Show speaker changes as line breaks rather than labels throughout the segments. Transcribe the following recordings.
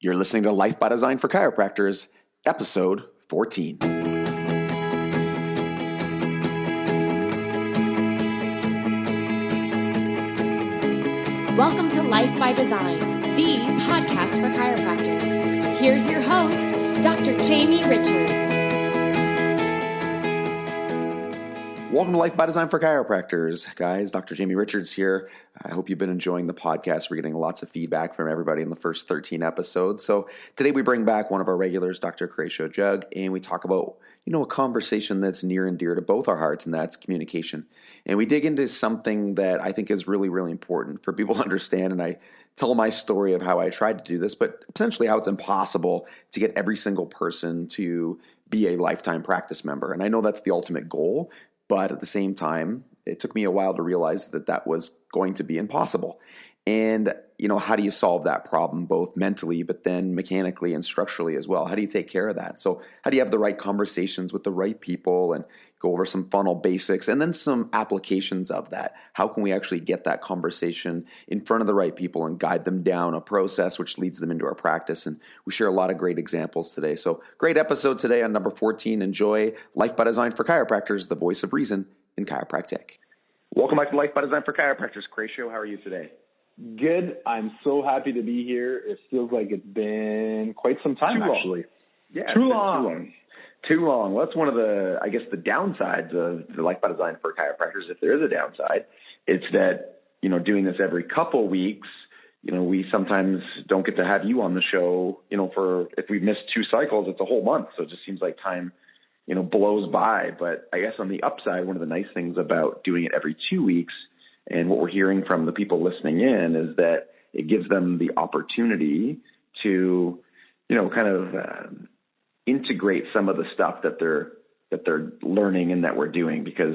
You're listening to Life by Design for Chiropractors, episode 14.
Welcome to Life by Design, the podcast for chiropractors. Here's your host, Dr. Jamie Richards.
Welcome to Life by Design for Chiropractors. Guys, Dr. Jamie Richards here. I hope you've been enjoying the podcast. We're getting lots of feedback from everybody in the first 13 episodes. So today we bring back one of our regulars, Dr. Horatio Jug, and we talk about, a conversation that's near and dear to both our hearts, and that's communication. And we dig into something that I think is really, really important for people to understand. And I tell my story of how I tried to do this, but essentially how it's impossible to get every single person to be a lifetime practice member. And I know that's the ultimate goal. But at the same time, it took me a while to realize that that was going to be impossible. And, how do you solve that problem, both mentally, but then mechanically and structurally as well? How do you take care of that? So how do you have the right conversations with the right people and go over some funnel basics and then some applications of that? How can we actually get that conversation in front of the right people and guide them down a process which leads them into our practice? And we share a lot of great examples today. So great episode today on number 14. Enjoy Life by Design for Chiropractors, the voice of reason in chiropractic. Welcome back to Life by Design for Chiropractors. Horatio, how are you today?
Good. I'm so happy to be here. It feels like it's been quite some time, actually.
Yeah,
Too long.
Too long. Well, that's one of the downsides of the Life by Design for Chiropractors, if there is a downside. It's that, doing this every couple weeks, we sometimes don't get to have you on the show, for, if we miss 2 cycles, it's a whole month. So it just seems like time, blows by. But I guess on the upside, one of the nice things about doing it every 2 weeks, and what we're hearing from the people listening in, is that it gives them the opportunity to, integrate some of the stuff that they're learning and that we're doing. Because,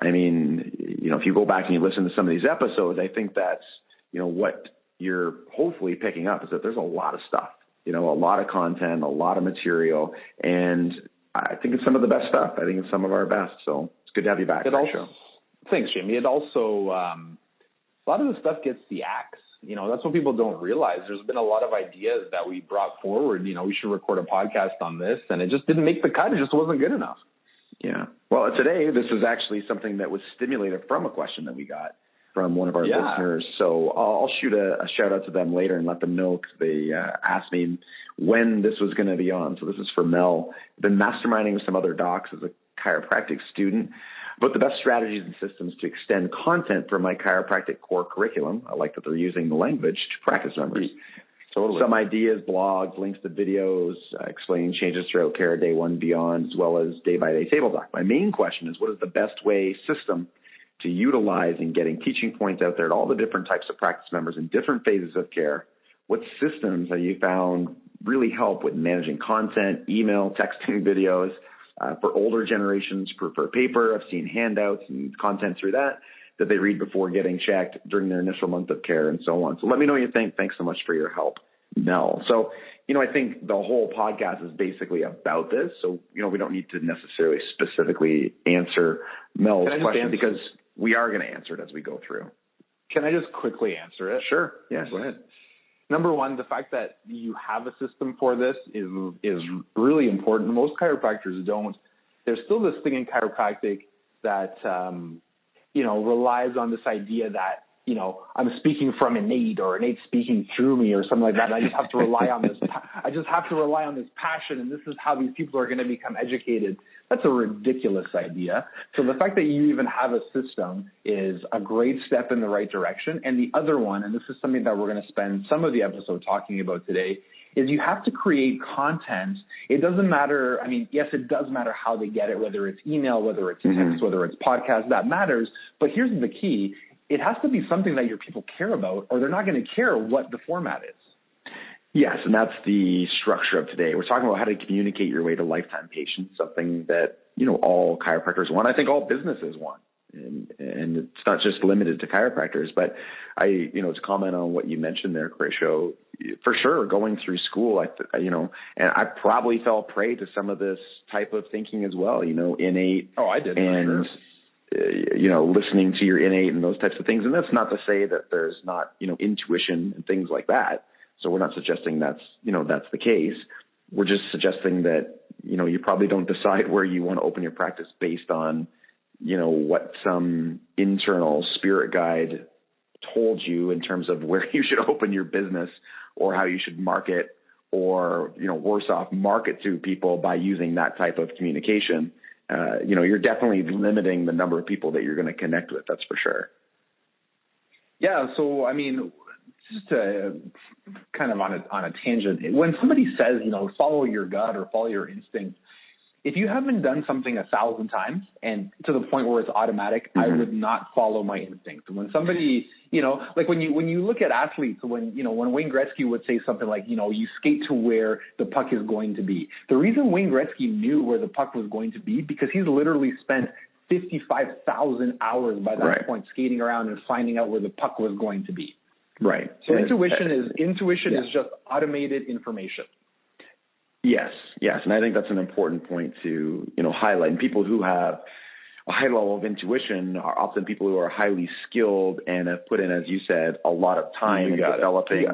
if you go back and you listen to some of these episodes, I think that's, what you're hopefully picking up is that there's a lot of stuff, a lot of content, a lot of material. And I think it's some of the best stuff. I think it's some of our best. So it's good to have you back.
Thanks, Jamie. It also, a lot of the stuff gets the axe. That's what people don't realize. There's been a lot of ideas that we brought forward. We should record a podcast on this, and it just didn't make the cut. It just wasn't good enough.
Yeah. Well, today, this is actually something that was stimulated from a question that we got from one of our listeners. So I'll shoot a shout out to them later and let them know, because they asked me when this was going to be on. So this is for Mel. I've been masterminding with some other docs as a chiropractic student about the best strategies and systems to extend content from my chiropractic core curriculum. I like that they're using the language to practice members.
Totally.
Some ideas, blogs, links to videos, explaining changes throughout care, day one beyond, as well as day-by-day table talk. My main question is, what is the best way system to utilize in getting teaching points out there to all the different types of practice members in different phases of care? What systems have you found really help with managing content, email, texting, videos? For older generations, prefer paper. I've seen handouts and content through that they read before getting checked during their initial month of care and so on. So let me know what you think. Thanks so much for your help, Mel. So, I think the whole podcast is basically about this. So, we don't need to necessarily specifically answer Mel's question because we are going to answer it as we go through.
Can I just quickly answer it?
Sure. Yeah, go ahead.
Number one, the fact that you have a system for this is really important. Most chiropractors don't. There's still this thing in chiropractic that, relies on this idea that, I'm speaking from innate, or innate speaking through me, or something like that. And I just have to rely on this. I just have to rely on this passion, and this is how these people are going to become educated. That's a ridiculous idea. So the fact that you even have a system is a great step in the right direction. And the other one, and this is something that we're going to spend some of the episode talking about today, is you have to create content. It doesn't matter. Yes, it does matter how they get it, whether it's email, whether it's text, whether it's podcast, that matters. But here's the key. It has to be something that your people care about, or they're not going to care what the format is.
Yes, and that's the structure of today. We're talking about how to communicate your way to lifetime patients, something that, all chiropractors want. I think all businesses want. And it's not just limited to chiropractors, but to comment on what you mentioned there, Horatio, for sure, going through school, and I probably fell prey to some of this type of thinking as well, innate.
Oh, I did.
And,
for sure.
Listening to your innate and those types of things. And that's not to say that there's not, intuition and things like that. So we're not suggesting that's the case. We're just suggesting that, you probably don't decide where you want to open your practice based on, what some internal spirit guide told you in terms of where you should open your business or how you should market or, worse off, market to people by using that type of communication. You're definitely limiting the number of people that you're going to connect with. That's for sure.
Yeah. So, I mean, just kind of on a tangent, when somebody says, follow your gut or follow your instinct, if you haven't done something 1,000 times and to the point where it's automatic, I would not follow my instinct. When somebody, like when you look at athletes, when Wayne Gretzky would say something like, you skate to where the puck is going to be. The reason Wayne Gretzky knew where the puck was going to be, because he's literally spent 55,000 hours by that point skating around and finding out where the puck was going to be.
Right.
So intuition is just automated information.
Yes. And I think that's an important point to, highlight. And people who have a high level of intuition are often people who are highly skilled and have put in, as you said, a lot of time in developing,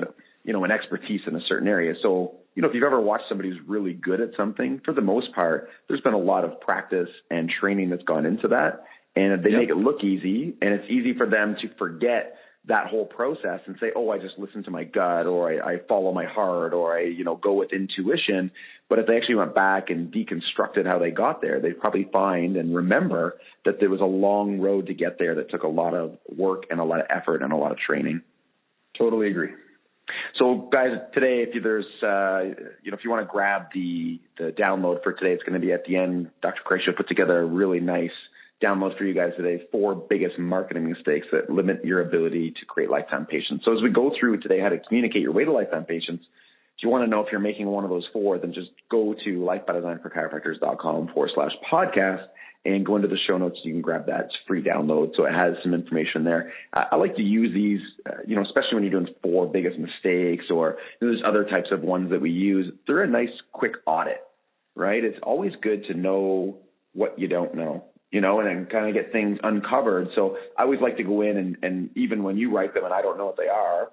an expertise in a certain area. So, if you've ever watched somebody who's really good at something, for the most part, there's been a lot of practice and training that's gone into that. And they make it look easy, and it's easy for them to forget that whole process and say, oh, I just listen to my gut, or I follow my heart, or I, go with intuition. But if they actually went back and deconstructed how they got there, they'd probably find and remember that there was a long road to get there that took a lot of work and a lot of effort and a lot of training.
Totally agree.
So guys, today, if you want to grab the download for today, it's going to be at the end. Dr. Crecio put together a really nice download for you guys today, 4 biggest marketing mistakes that limit your ability to create lifetime patients. So as we go through today how to communicate your way to lifetime patients, if you want to know if you're making one of those 4, then just go to lifebydesignforchiropractors.com/podcast and go into the show notes. You can grab that. It's a free download, so it has some information there. I like to use these, especially when you're doing 4 biggest mistakes, or there's other types of ones that we use. They're a nice quick audit, right? It's always good to know what you don't know, and then kind of get things uncovered. So I always like to go in and even when you write them and I don't know what they are,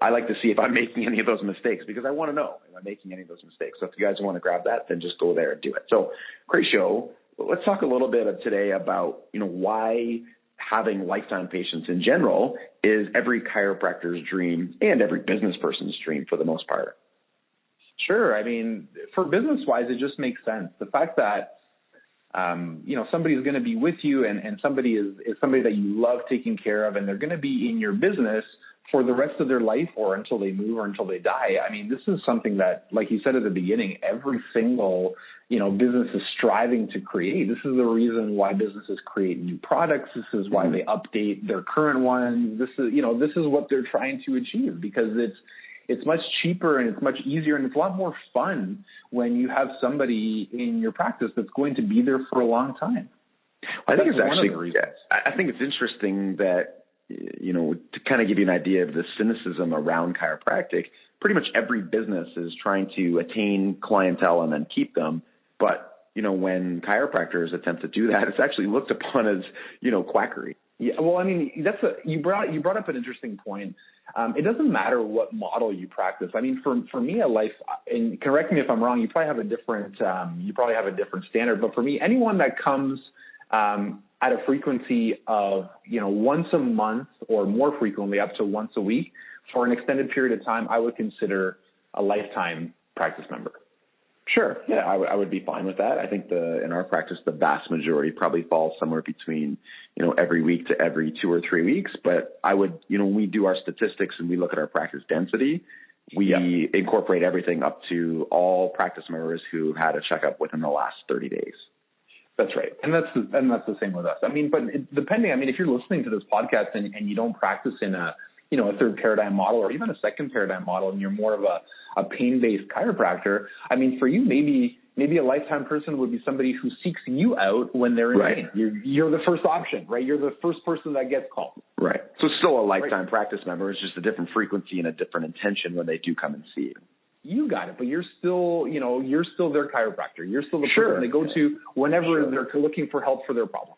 I like to see if I'm making any of those mistakes, because I want to know if I'm making any of those mistakes. So if you guys want to grab that, then just go there and do it. So Crecio, let's talk a little bit today about, why having lifetime patients in general is every chiropractor's dream and every business person's dream for the most part.
Sure. I mean, for business-wise, it just makes sense. The fact that, somebody's going to be with you and somebody is somebody that you love taking care of, and they're going to be in your business for the rest of their life or until they move or until they die. I mean, this is something that, like you said at the beginning, every single, business is striving to create. This is the reason why businesses create new products. This is why they update their current ones. This is what they're trying to achieve, because it's much cheaper and it's much easier and it's a lot more fun when you have somebody in your practice that's going to be there for a long time.
I think it's interesting that, to kind of give you an idea of the cynicism around chiropractic, pretty much every business is trying to attain clientele and then keep them. But, when chiropractors attempt to do that, it's actually looked upon as, quackery.
Yeah, well, I mean, you brought up an interesting point. It doesn't matter what model you practice. I mean, for me, a life, and correct me if I'm wrong, you probably have a different standard. But for me, anyone that comes at a frequency of, once a month or more frequently, up to once a week for an extended period of time, I would consider a lifetime practice member.
Sure. Yeah, I would be fine with that. I think in our practice, the vast majority probably falls somewhere between, every week to every 2 or 3 weeks. But I would, when we do our statistics and we look at our practice density, we incorporate everything up to all practice members who had a checkup within the last 30 days.
That's right. And that's the same with us. I mean, but if you're listening to this podcast and you don't practice in a third paradigm model or even a second paradigm model, and you're more of a pain-based chiropractor, I mean, for you, maybe a lifetime person would be somebody who seeks you out when they're in pain. You're the first option, right? You're the first person that gets called.
Right. So it's still a lifetime practice member. It's just a different frequency and a different intention when they do come and see you.
You got it, but you're still their chiropractor. You're still the person they go to whenever they're looking for help for their problem.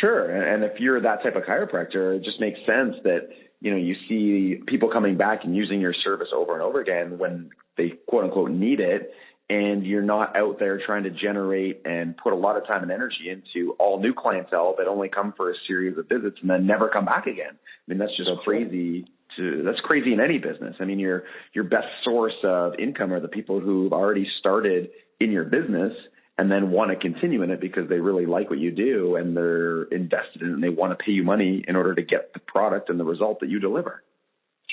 Sure. And if you're that type of chiropractor, it just makes sense that, you see people coming back and using your service over and over again when they quote unquote need it. And you're not out there trying to generate and put a lot of time and energy into all new clientele that only come for a series of visits and then never come back again. I mean, that's just crazy. That's crazy in any business. I mean, your best source of income are the people who've already started in your business and then want to continue in it because they really like what you do and they're invested in it and they want to pay you money in order to get the product and the result that you deliver.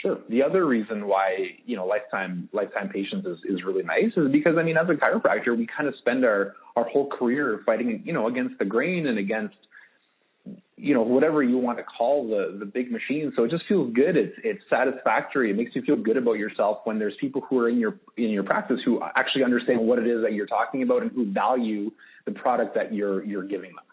Sure. The other reason why, lifetime patients is really nice is because, I mean, as a chiropractor, we kind of spend our whole career fighting, against the grain and against, whatever you want to call the big machine. So it just feels good. It's satisfactory. It makes you feel good about yourself when there's people who are in your practice who actually understand what it is that you're talking about and who value the product that you're giving them.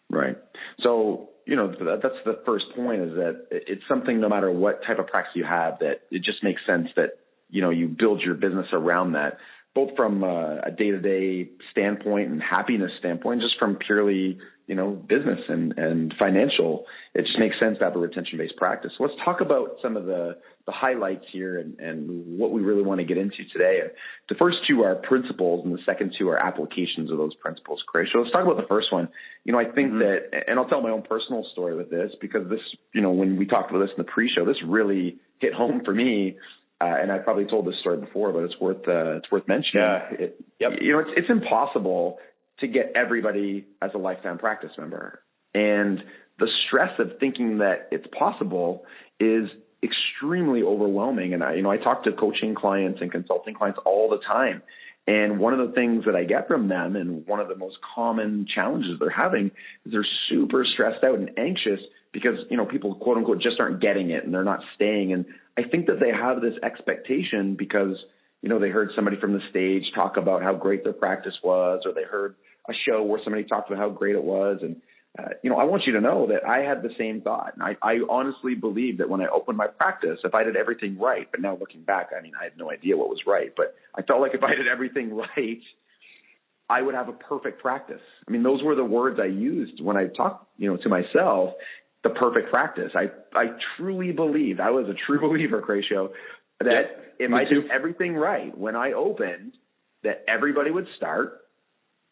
Right. So, that's the first point, is that it's something, no matter what type of practice you have, that it just makes sense that, you build your business around that, both from a day-to-day standpoint and happiness standpoint, just from purely, business and financial. It just makes sense to have a retention-based practice. So let's talk about some of the highlights here and what we really want to get into today. The first two are principles, and the second two are applications of those principles. Great. So let's talk about the first one. I think that, and I'll tell my own personal story with this, because this, when we talked about this in the pre-show, this really hit home for me. And I probably told this story before, but it's worth mentioning.
Yeah.
It's impossible to get everybody as a lifetime practice member. And the stress of thinking that it's possible is extremely overwhelming. And I talk to coaching clients and consulting clients all the time. And one of the things that I get from them, and one of the most common challenges they're having, is they're super stressed out and anxious because, people, quote unquote, just aren't getting it and they're not staying. And I think that they have this expectation because, they heard somebody from the stage talk about how great their practice was, or they heard a show where somebody talked about how great it was. And, I want you to know that I had the same thought. And I honestly believe that when I opened my practice, if I did everything right, but now looking back, I had no idea what was right, but I felt like if I did everything right, I would have a perfect practice. Those were the words I used when I talked, to myself, the perfect practice. I truly believed, I was a true believer, Cratio, that if I did everything right when I opened, that everybody would start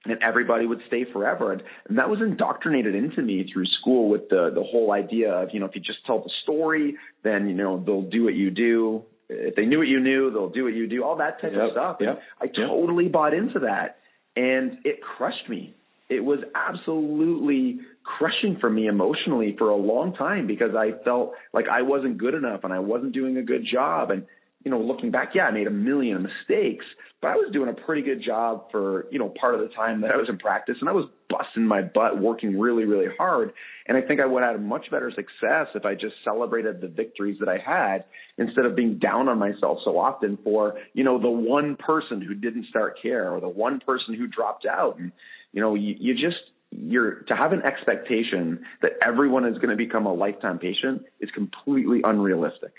and everybody would stay forever. And that was indoctrinated into me through school with the whole idea of, if you just tell the story, then, they'll do what you do. If they knew what you knew, they'll do what you do, all that type of stuff. And I totally bought into that. And it crushed me. It was absolutely crushing for me emotionally for a long time because I felt like I wasn't good enough and I wasn't doing a good job. And, looking back, I made a million mistakes, but I was doing a pretty good job for, part of the time that I was in practice, and I was busting my butt working really, really hard. And I think I would have had much better success if I just celebrated the victories that I had instead of being down on myself so often for, the one person who didn't start care or the one person who dropped out. And, to have an expectation that everyone is going to become a lifetime patient is completely unrealistic.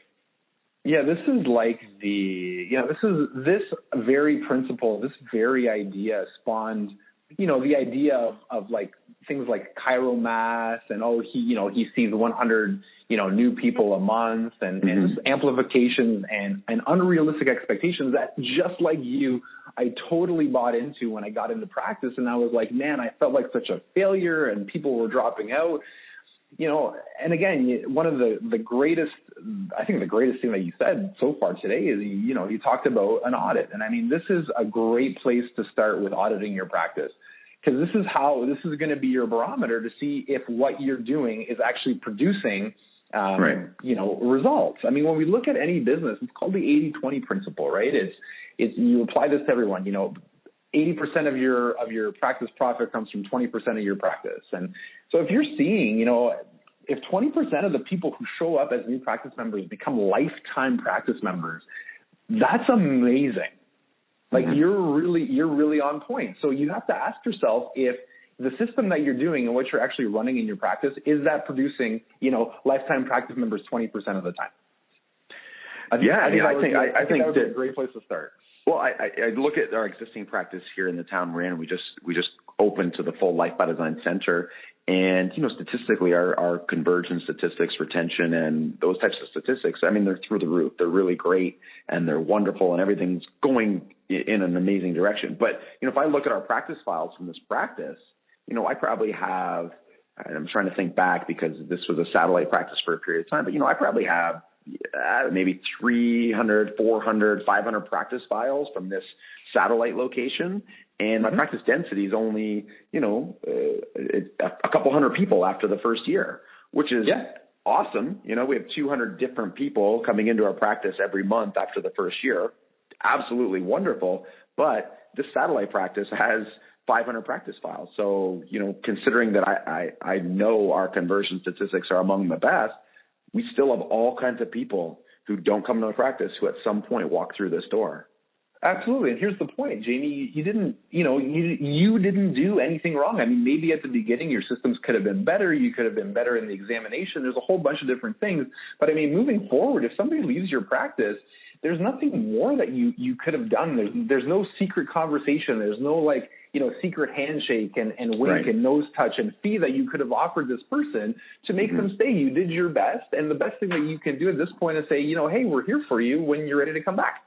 Yeah, this is like this very principle, this very idea spawned, the idea of like things like chiromass and, he sees 100, new people a month and just amplifications and unrealistic expectations that, just like you, I totally bought into when I got into practice. And I was like, man, I felt like such a failure and people were dropping out. And again, one of the greatest, I think the greatest thing that you said so far today is, you talked about an audit. And this is a great place to start with auditing your practice, because this is going to be your barometer to see if what you're doing is actually producing, results. When we look at any business, it's called the 80-20 principle, right? It's you apply this to everyone, 80% of your practice profit comes from 20% of your practice. And so if you're seeing, if 20% of the people who show up as new practice members become lifetime practice members, that's amazing. Like you're really on point. So you have to ask yourself if the system that you're doing and what you're actually running in your practice, is that producing, lifetime practice members 20% of the time? I think that would be a great place to start.
Well, I look at our existing practice here in the town we're in. We just opened to the full Life by Design Center, And, statistically, our conversion statistics, retention, and those types of statistics, I mean, they're through the roof. They're really great, and they're wonderful, and everything's going in an amazing direction. But, if I look at our practice files from this practice, I probably have, and I'm trying to think back because this was a satellite practice for a period of time, but, I probably have maybe 300, 400, 500 practice files from this satellite location. And my practice density is only, a couple hundred people after the first year, which is awesome. We have 200 different people coming into our practice every month after the first year. Absolutely wonderful. But this satellite practice has 500 practice files. So, considering that I know our conversion statistics are among the best, we still have all kinds of people who don't come to the practice who at some point walk through this door.
Absolutely. And here's the point, Jamie, you didn't do anything wrong. I mean, maybe at the beginning your systems could have been better. You could have been better in the examination. There's a whole bunch of different things. But I mean, moving forward, if somebody leaves your practice, there's nothing more that you could have done. There's no secret conversation. There's no secret handshake and wink and nose touch and fee that you could have offered this person to make them stay. You did your best. And the best thing that you can do at this point is say, hey, we're here for you when you're ready to come back.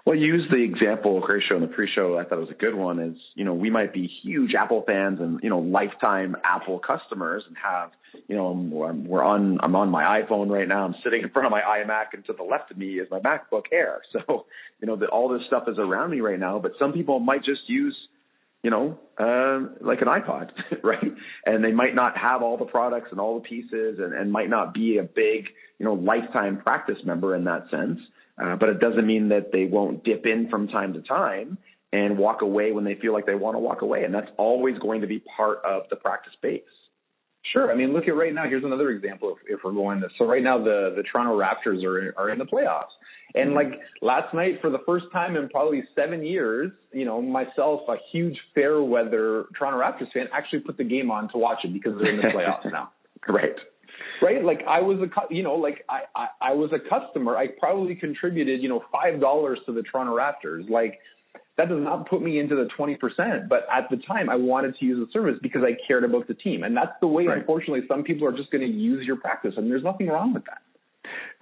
Well, you used the example, Horatio, in the pre-show. I thought it was a good one. Is we might be huge Apple fans and lifetime Apple customers, and have I'm on my iPhone right now. I'm sitting in front of my iMac, and to the left of me is my MacBook Air. So all this stuff is around me right now. But some people might just use like an iPod, right? And they might not have all the products and all the pieces, and might not be a big lifetime practice member in that sense. But it doesn't mean that they won't dip in from time to time and walk away when they feel like they want to walk away. And that's always going to be part of the practice base.
Sure. I mean, look at right now. Here's another example if we're going this. So right now the Toronto Raptors are in the playoffs. And like last night, for the first time in probably 7 years, myself, a huge fair weather Toronto Raptors fan, actually put the game on to watch it because they're in the playoffs now.
Right.
Right. Like I was I was a customer. I probably contributed, $5 to the Toronto Raptors. Like that does not put me into the 20%. But at the time I wanted to use the service because I cared about the team. And that's the way, unfortunately, some people are just going to use your practice. And there's nothing wrong with that.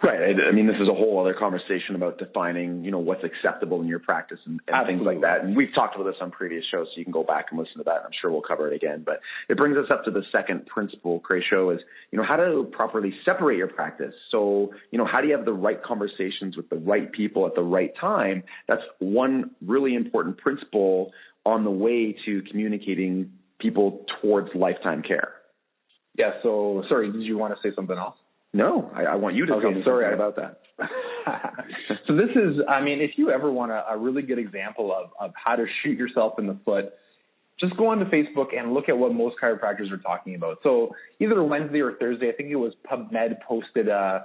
Right. I mean, this is a whole other conversation about defining, what's acceptable in your practice and things like that. And we've talked about this on previous shows, so you can go back and listen to that. I'm sure we'll cover it again. But it brings us up to the second principle, Horatio, is, how to properly separate your practice. So, how do you have the right conversations with the right people at the right time? That's one really important principle on the way to communicating people towards lifetime care.
Yeah. So, sorry, did you want to say something else?
No, I want you to tell me something about that.
So this is, I mean, if you ever want a really good example of how to shoot yourself in the foot, just go onto Facebook and look at what most chiropractors are talking about. So either Wednesday or Thursday, I think it was PubMed posted a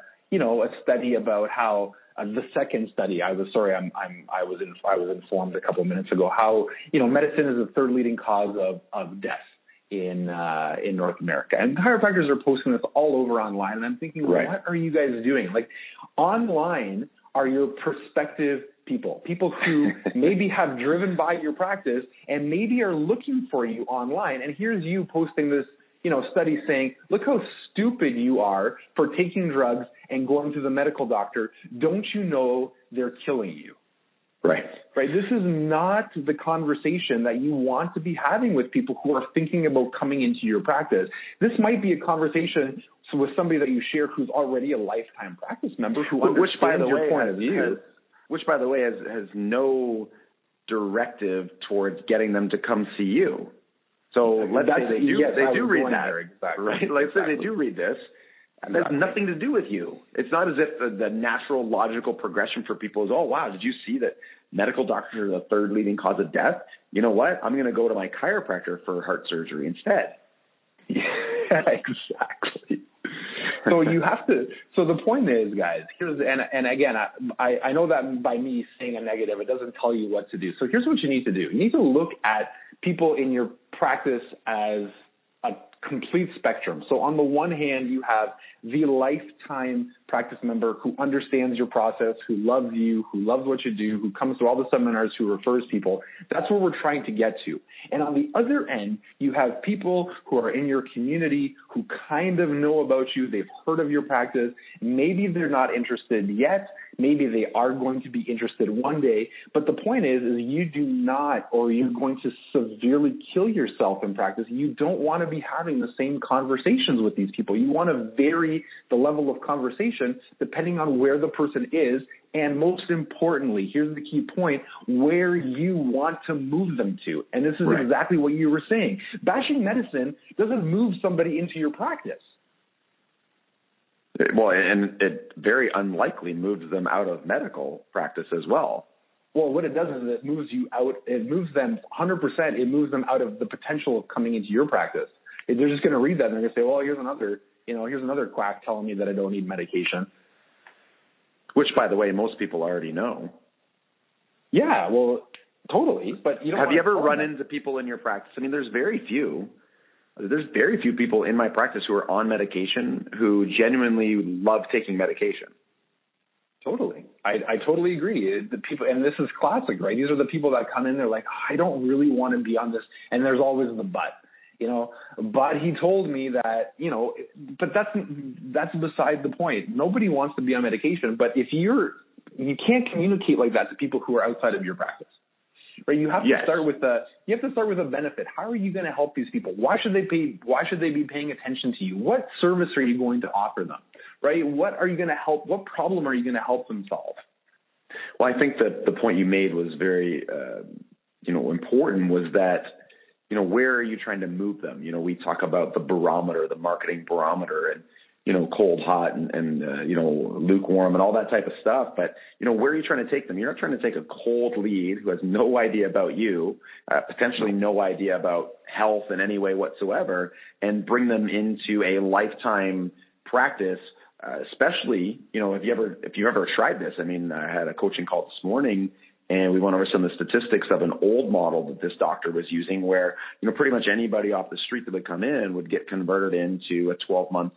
study about how the second study. I was informed a couple of minutes ago how medicine is the third leading cause of death in North America. And chiropractors are posting this all over online. And I'm thinking, what are you guys doing? Like online are your prospective people who maybe have driven by your practice and maybe are looking for you online. And here's you posting this, study saying, look how stupid you are for taking drugs and going to the medical doctor. Don't you know they're killing you? Right. This is not the conversation that you want to be having with people who are thinking about coming into your practice. This might be a conversation with somebody that you share who's already a lifetime practice member who understands your point of view.
Which, by the way, has no directive towards getting them to come see you. So let's say they do read that, exactly. Right? Let's say they do read this. And that's nothing to do with you. It's not as if the natural, logical progression for people is, oh, wow, did you see that medical doctors are the third leading cause of death? You know what? I'm going to go to my chiropractor for heart surgery instead.
Yeah, exactly. So you have to. So the point is, guys, and again, I know that by me saying a negative, it doesn't tell you what to do. So here's what you need to do. You need to look at people in your practice as a complete spectrum. So on the one hand, you have the lifetime practice member who understands your process, who loves you, who loves what you do, who comes to all the seminars, who refers people. That's where we're trying to get to. And on the other end, you have people who are in your community who kind of know about you. They've heard of your practice. Maybe they're not interested yet. Maybe they are going to be interested one day. But the point is you do not, or you're going to severely kill yourself in practice. You don't want to be having the same conversations with these people. You want to vary the level of conversation depending on where the person is. And most importantly, here's the key point, where you want to move them to. And this is exactly what you were saying. Bashing medicine doesn't move somebody into your practice.
Well, and it very unlikely moves them out of medical practice as well.
Well, what it does is it moves you out. It moves them 100%. It moves them out of the potential of coming into your practice. They're just going to read that and they're going to say, well, here's another quack telling me that I don't need medication.
Which, by the way, most people already know.
Yeah, well, totally. But you don't
have you ever run into people in your practice? I mean, there's very few people in my practice who are on medication who genuinely love taking medication.
Totally. I totally agree. The people, and this is classic, right? These are the people that come in, they're like, I don't really want to be on this. And there's always the but, but he told me that, but that's beside the point. Nobody wants to be on medication. But if you can't communicate like that to people who are outside of your practice. Right, you have to start with a benefit. How are you going to help these people? Why should they be paying attention to you? What service are you going to offer them? Right? What are you going to help? What problem are you going to help them solve?
Well, I think that the point you made was very, important. Was that, where are you trying to move them? We talk about the barometer, the marketing barometer, and cold, hot, and lukewarm and all that type of stuff. But, where are you trying to take them? You're not trying to take a cold lead who has no idea about you, potentially no idea about health in any way whatsoever, and bring them into a lifetime practice, especially, if you ever tried this. I mean, I had a coaching call this morning, and we went over some of the statistics of an old model that this doctor was using where, pretty much anybody off the street that would come in would get converted into a 12-month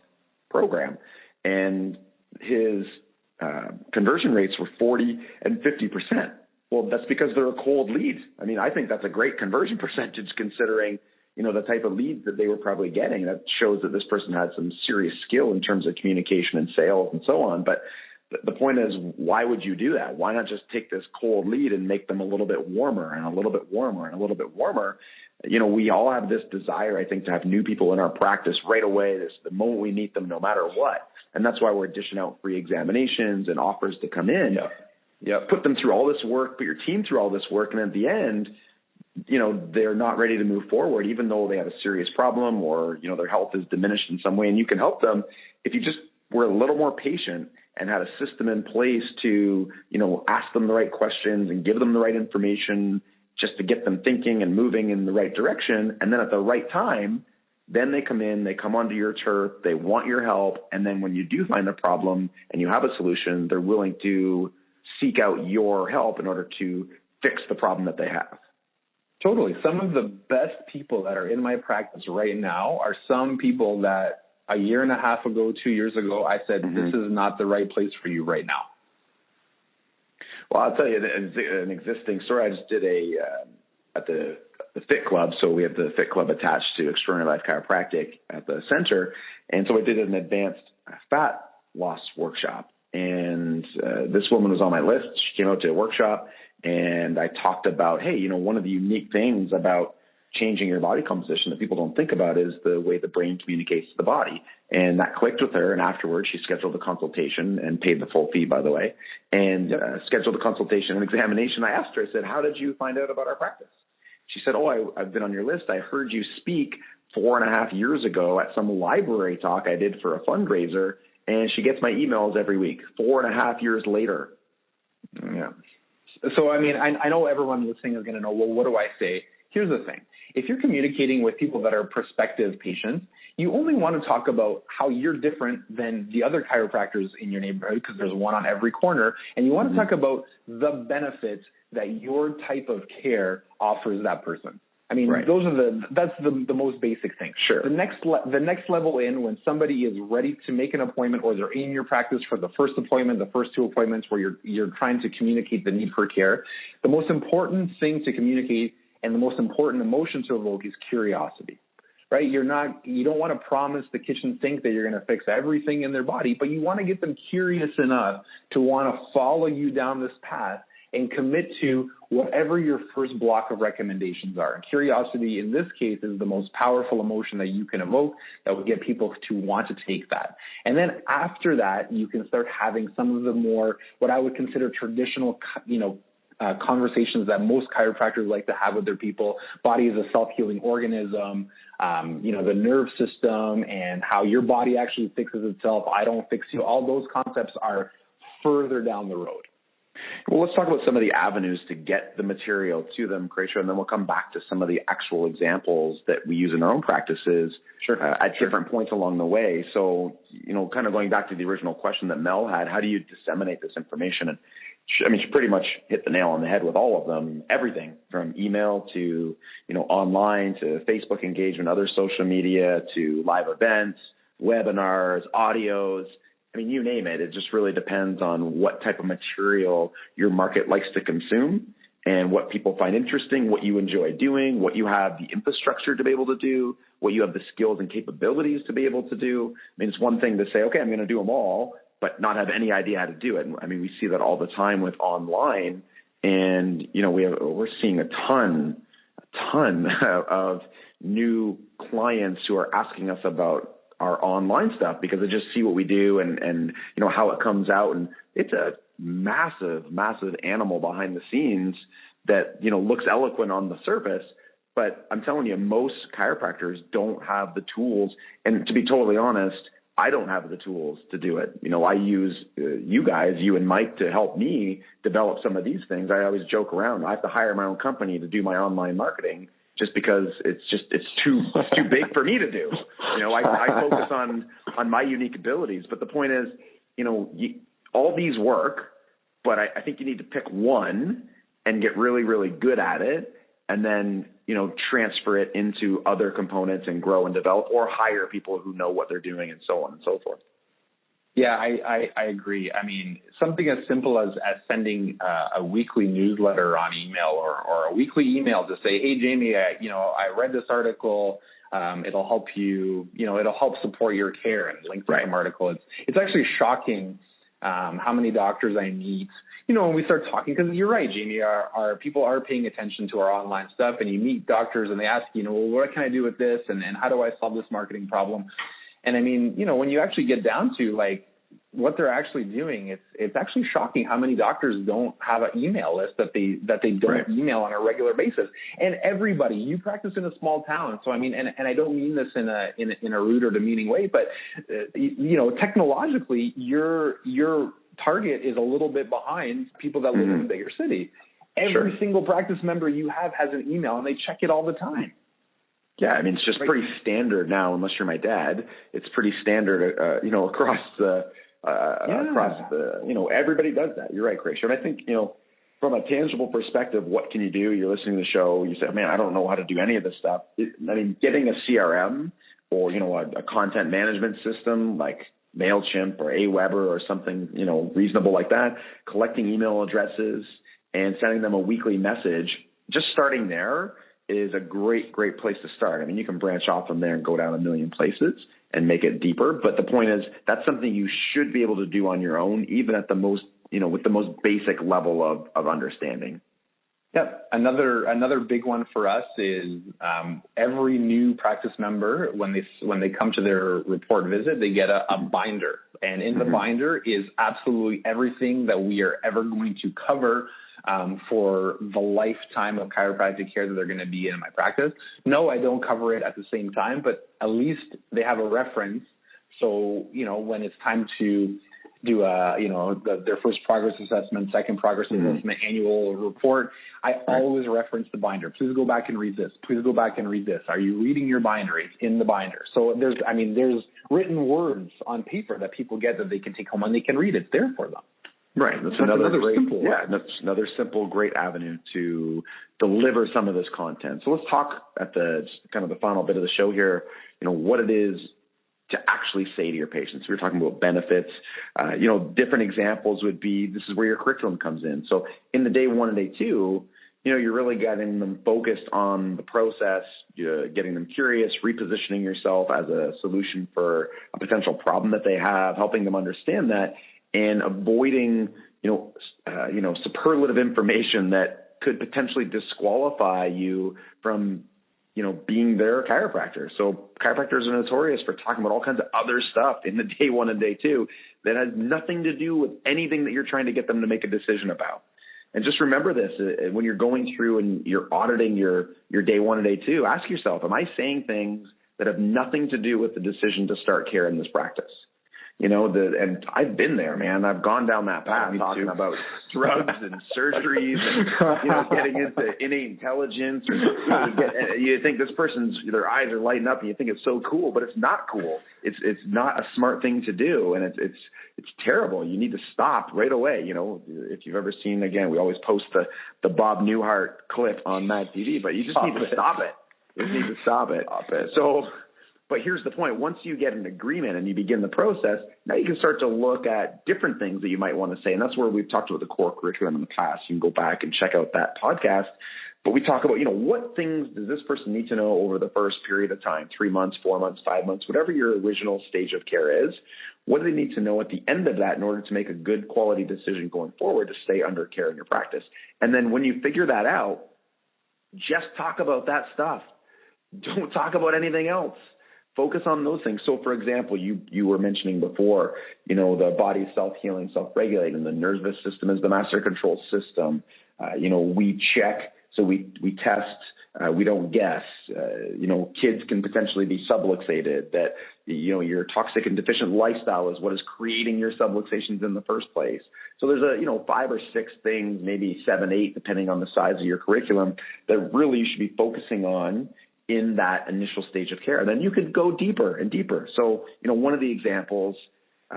program, and his conversion rates were 40 and 50%. Well, that's because they're a cold lead. I mean, I think that's a great conversion percentage considering, the type of leads that they were probably getting. That shows that this person had some serious skill in terms of communication and sales and so on. But the point is, why would you do that? Why not just take this cold lead and make them a little bit warmer and a little bit warmer and a little bit warmer? We all have this desire, I think, to have new people in our practice right away, the moment we meet them, no matter what. And that's why we're dishing out free examinations and offers to come in. Yeah. Put them through all this work, put your team through all this work, and at the end, they're not ready to move forward, even though they have a serious problem or, their health is diminished in some way. And you can help them if you just were a little more patient and had a system in place to, ask them the right questions and give them the right information just to get them thinking and moving in the right direction. And then at the right time, then they come in, they come onto your turf, they want your help. And then when you do find a problem and you have a solution, they're willing to seek out your help in order to fix the problem that they have.
Totally. Some of the best people that are in my practice right now are some people that a year and a half ago, 2 years ago, I said, this is not the right place for you right now.
Well, I'll tell you an existing story. I just did at the Fit Club. So we have the Fit Club attached to Extraordinary Life Chiropractic at the center. And so I did an advanced fat loss workshop. And this woman was on my list. She came out to a workshop, and I talked about, hey, one of the unique things about changing your body composition that people don't think about is the way the brain communicates to the body. And that clicked with her. And afterwards, she scheduled a consultation and paid the full fee, by the way, and scheduled a consultation and examination. I asked her, I said, how did you find out about our practice? She said, I've been on your list. I heard you speak 4.5 years ago at some library talk I did for a fundraiser. And she gets my emails every week, 4.5 years later.
Yeah. So, I mean, I know everyone listening is going to know, well, what do I say? Here's the thing. If you're communicating with people that are prospective patients, you only want to talk about how you're different than the other chiropractors in your neighborhood, because there's one on every corner. And you want to talk about the benefits that your type of care offers that person. I mean,
Right.
that's the most basic thing.
Sure.
The next level in, when somebody is ready to make an appointment, or they're in your practice for the first appointment, the first 2 appointments, where you're trying to communicate the need for care, the most important thing to communicate and the most important emotion to evoke is curiosity. Right? You don't want to promise the kitchen sink that you're going to fix everything in their body, but you want to get them curious enough to want to follow you down this path and commit to whatever your first block of recommendations are. And curiosity in this case is the most powerful emotion that you can evoke that will get people to want to take that. And then after that, you can start having some of the more, what I would consider traditional, conversations that most chiropractors like to have with their people. Body is a self-healing organism, the nerve system and how your body actually fixes itself. I don't fix you. All those concepts are further down the road.
Well, let's talk about some of the avenues to get the material to them, Kraysha, and then we'll come back to some of the actual examples that we use in our own practices at different points along the way. So, kind of going back to the original question that Mel had, how do you disseminate this information? And she pretty much hit the nail on the head with all of them, everything from email to, online to Facebook engagement, other social media to live events, webinars, audios. I mean, you name it. It just really depends on what type of material your market likes to consume and what people find interesting, what you enjoy doing, what you have the infrastructure to be able to do, what you have the skills and capabilities to be able to do. I mean, it's one thing to say, okay, I'm going to do them all, but not have any idea how to do it. I mean, we see that all the time with online, and we're seeing a ton of new clients who are asking us about our online stuff because they just see what we do and how it comes out, and it's a massive animal behind the scenes that looks eloquent on the surface. But I'm telling you, most chiropractors don't have the tools, and to be totally honest, I don't have the tools to do it. I use you and Mike to help me develop some of these things. I always joke around. I have to hire my own company to do my online marketing just because it's too big for me to do. I focus on my unique abilities. But the point is, all these work, but I think you need to pick one and get really, really good at it, and then transfer it into other components and grow and develop, or hire people who know what they're doing, and so on and so forth.
Yeah, I agree. I mean, something as simple as sending a weekly newsletter on email or a weekly email to say, hey, Jamie, I read this article. It'll help you, it'll help support your care, and link to some article. It's actually shocking how many doctors I meet, when we start talking, because you're right, Jamie, our people are paying attention to our online stuff, and you meet doctors and they ask, well, what can I do with this? And how do I solve this marketing problem? And I mean, when you actually get down to like what they're actually doing, it's actually shocking how many doctors don't have an email list that they don't email on a regular basis. And everybody, you practice in a small town, so I mean, and I don't mean this in a rude or demeaning way, but technologically, your target is a little bit behind people that live in a bigger city. Every single practice member you have has an email, and they check it all the time.
Yeah, I mean, it's just pretty standard now, unless you're my dad. It's pretty standard, across the, everybody does that. You're right, Kraysha. And I think, from a tangible perspective, what can you do? You're listening to the show. You say, man, I don't know how to do any of this stuff. Getting a CRM or, a content management system like MailChimp or Aweber or something, reasonable like that, collecting email addresses and sending them a weekly message, just starting there is a great place to start. I mean, you can branch off from there and go down a million places and make it deeper. But the point is, that's something you should be able to do on your own, even at the most, with the most basic level of understanding.
Yep. Another big one for us is every new practice member, when they come to their report visit, they get a binder. And in the binder is absolutely everything that we are ever going to cover for the lifetime of chiropractic care that they're going to be in my practice. No, I don't cover it at the same time, but at least they have a reference. So, when it's time to do their first progress assessment, second progress assessment, annual report, I always reference the binder. Please go back and read this. Please go back and read this. Are you reading your binder? It's in the binder. So there's written words on paper that people get that they can take home and they can read. It's there for them.
Right. That's another simple, great avenue to deliver some of this content. So let's talk at the kind of the final bit of the show here, what it is to actually say to your patients. We're talking about benefits. Different examples would be, this is where your curriculum comes in. So in the day 1 and day 2, you're really getting them focused on the process, getting them curious, repositioning yourself as a solution for a potential problem that they have, helping them understand that, and avoiding, superlative information that could potentially disqualify you from, being their chiropractor. So chiropractors are notorious for talking about all kinds of other stuff in the day 1 and day 2 that has nothing to do with anything that you're trying to get them to make a decision about. And just remember this, when you're going through and you're auditing your day 1 and day 2, ask yourself, am I saying things that have nothing to do with the decision to start care in this practice? And I've been there, man. I've gone down that path talking about drugs and surgeries and, getting into innate intelligence. You think this their eyes are lighting up and you think it's so cool, but it's not cool. It's not a smart thing to do. And it's terrible. You need to stop right away. If you've ever seen, again, we always post the Bob Newhart clip on Mad TV, but you just need to stop it. You need to stop it. But here's the point. Once you get an agreement and you begin the process, now you can start to look at different things that you might want to say. And that's where we've talked about the core curriculum in the past. You can go back and check out that podcast. But we talk about, what things does this person need to know over the first period of time, 3 months, 4 months, 5 months, whatever your original stage of care is. What do they need to know at the end of that in order to make a good quality decision going forward to stay under care in your practice? And then when you figure that out, just talk about that stuff. Don't talk about anything else. Focus on those things. So, for example, you were mentioning before, the body is self-healing, self-regulating. The nervous system is the master control system. We check, so we test, we don't guess. Kids can potentially be subluxated. That, your toxic and deficient lifestyle is what is creating your subluxations in the first place. So there's 5 or 6 things, maybe 7, 8, depending on the size of your curriculum, that really you should be focusing on in that initial stage of care. Then you could go deeper and deeper. So, one of the examples,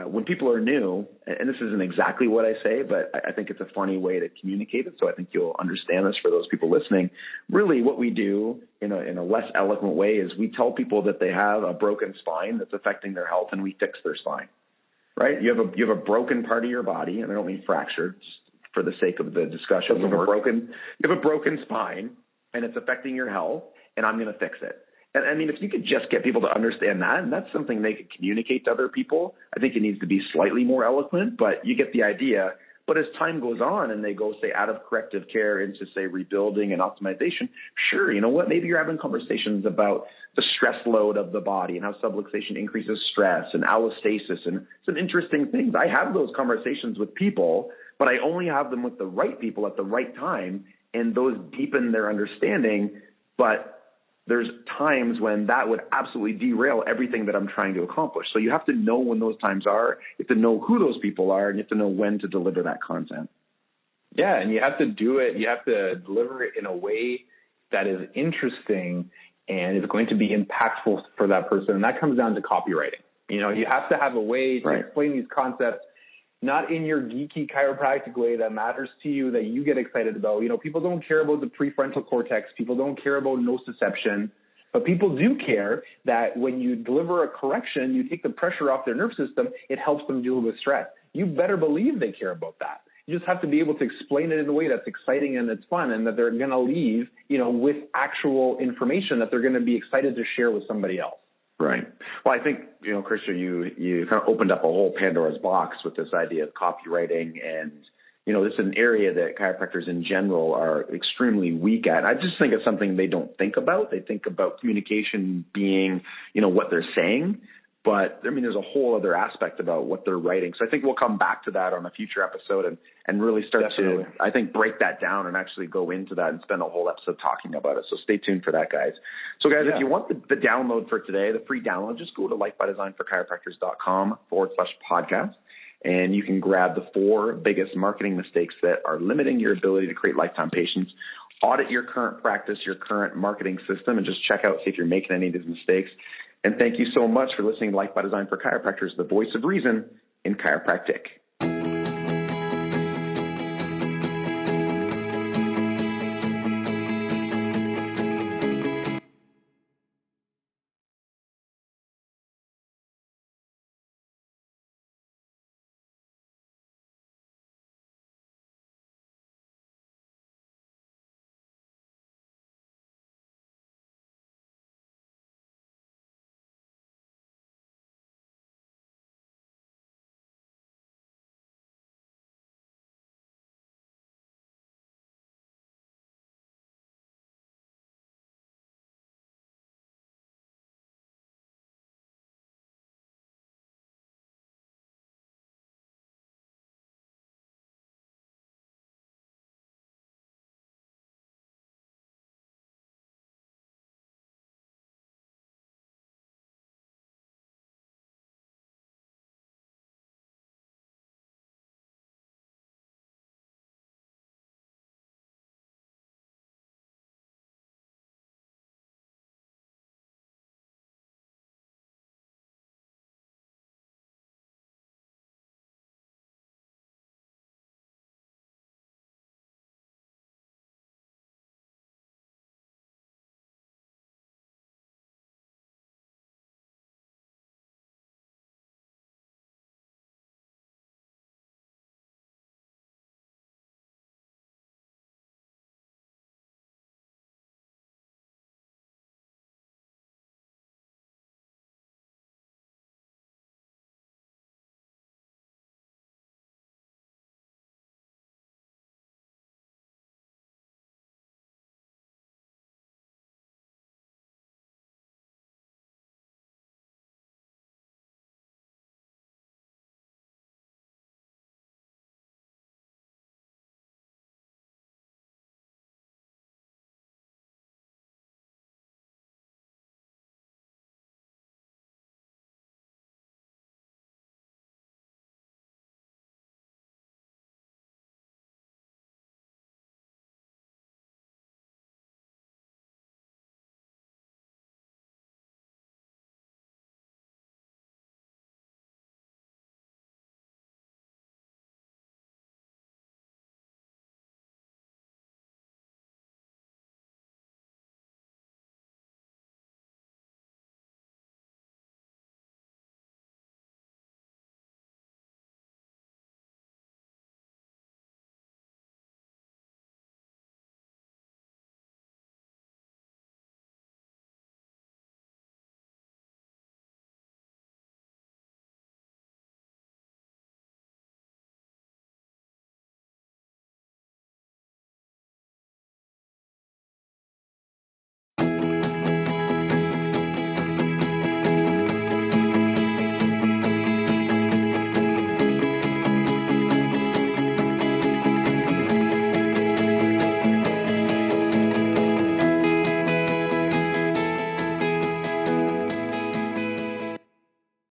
when people are new, and this isn't exactly what I say, but I think it's a funny way to communicate it. So I think you'll understand this for those people listening. Really what we do in a less eloquent way is we tell people that they have a broken spine that's affecting their health, and we fix their spine, right? You have a broken part of your body, and I don't mean fractured, just for the sake of the discussion. You have a broken spine, and it's affecting your health, and I'm going to fix it. And I mean, if you could just get people to understand that, and that's something they could communicate to other people, I think it needs to be slightly more eloquent, but you get the idea. But as time goes on and they go, say, out of corrective care into, say, rebuilding and optimization, sure, you know what, maybe you're having conversations about the stress load of the body and how subluxation increases stress and allostasis and some interesting things. I have those conversations with people, but I only have them with the right people at the right time, and those deepen their understanding. But there's times when that would absolutely derail everything that I'm trying to accomplish. So you have to know when those times are, you have to know who those people are, and you have to know when to deliver that content.
Yeah, and you have to do it. You have to deliver it in a way that is interesting and is going to be impactful for that person. And that comes down to copywriting. You know, you have to have a way to explain these concepts, not in your geeky chiropractic way that matters to you, that you get excited about. You know, people don't care about the prefrontal cortex. People don't care about nociception. But people do care that when you deliver a correction, you take the pressure off their nerve system, it helps them deal with stress. You better believe they care about that. You just have to be able to explain it in a way that's exciting and that's fun, and that they're going to leave, you know, with actual information that they're going to be excited to share with somebody else.
Right. Well, I think, you know, Christian, you kind of opened up a whole Pandora's box with this idea of copywriting, and, you know, this is an area that chiropractors in general are extremely weak at. I just think it's something they don't think about. They think about communication being, you know, what they're saying. But, I mean, there's a whole other aspect about what they're writing. So I think we'll come back to that on a future episode and really start to, I think, break that down and actually go into that and spend a whole episode talking about it. So stay tuned for that, guys. So, guys, if you want the download for today, the free download, just go to lifebydesignforchiropractors.com/podcast. And you can grab the 4 biggest marketing mistakes that are limiting your ability to create lifetime patients. Audit your current practice, your current marketing system, and just check out, see if you're making any of these mistakes. And thank you so much for listening to Life by Design for Chiropractors, the voice of reason in chiropractic.